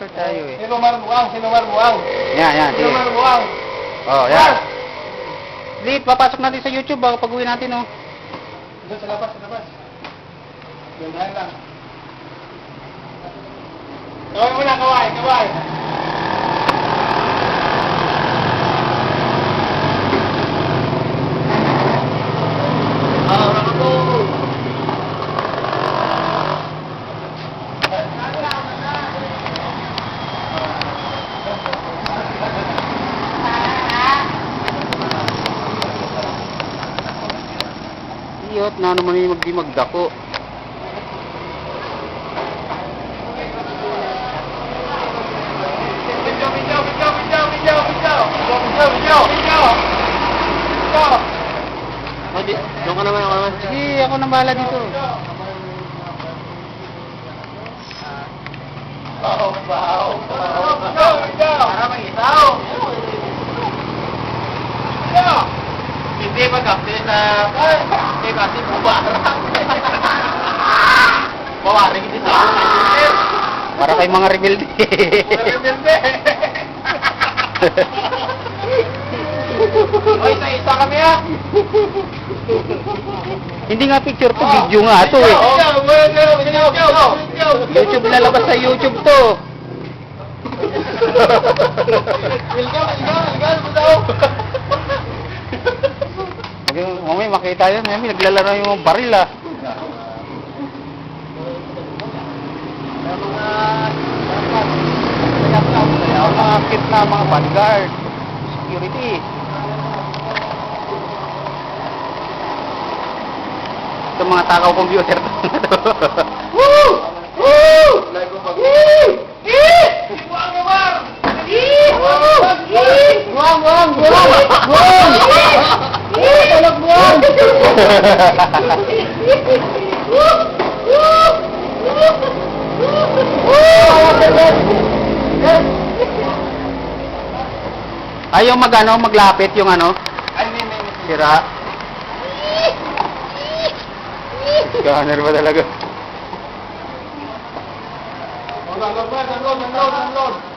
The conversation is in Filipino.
Mag-start tayo eh. Sino marbuang? Yan, Sino sige. marbuang? Oh, yan. Lit, papasok natin sa YouTube baka pag-uwi natin, oh. Doon sa labas. Gandahan lang. Kaway muna, kaway. Iyot na naman yung magdako. Doon ka naman. Sige, ako nang bahala dito. Para may isaw. Hindi mag-update na kasi bubarang. Bawaring hindi sa Para kay mga rebelde. Oy, isa kami ah. Hindi nga picture to, video nga to eh. YouTube lalabas sa YouTube to. Mamaya makita yan, may naglalaro yung baril ah. Mga kit na mga bodyguard, security. Ito mga takaw computer. Woo! Like ko pag Ayaw maglapit yung ano, sira. Scanner ba talaga? Unload.